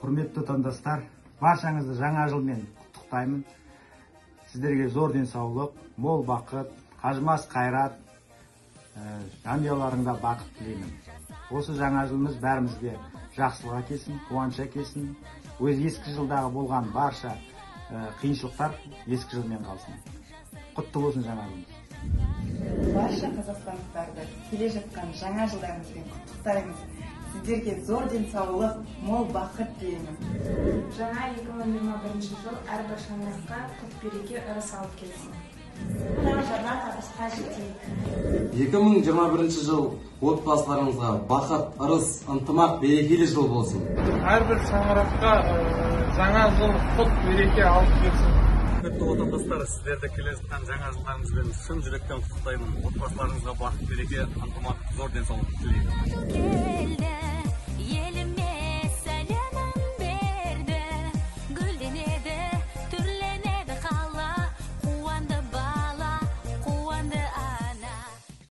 Құрметті отандастар, баршаңызды жаңа жылмен құттықтаймын. Сіздерге зор денсаулық, мол бақыт, қажымас қайрат, жанұяларыңда бақыт тілеймін. Осы жаңа жылымыз бәрімізге жақсылық әкелсін, қуаныш әкелсін. Өз ескі жылдағы болған барша қиыншылықтар ескі жылмен қалсын. Құтты болсын жаңа жылымыз. Барша қазақстандықтарды келе жатқан жаңа жылдарыңызбен құттықтаймыз. Сіздерге зор денсаулық, мол бақыт тілеймін. Жаңа 2021 жыл әрбіршаңызға құт-береке ырыс алып келсін. Жаңа табысқа жетейік. 2021 жыл отбасыларыңызға бақыт, ырыс, ынтымақ, берекелі жыл болсын. Әрбір шаңыраққа жаңа жыл құт-береке алып келсін. Құрметті отандастар, сіздерді келе жатқан жаңа жылдарыңызбен шын жүректен құттықтаймын. Отбасыларыңызға бақыт, береке, ынтымақ, зор денсаулық тілеймін.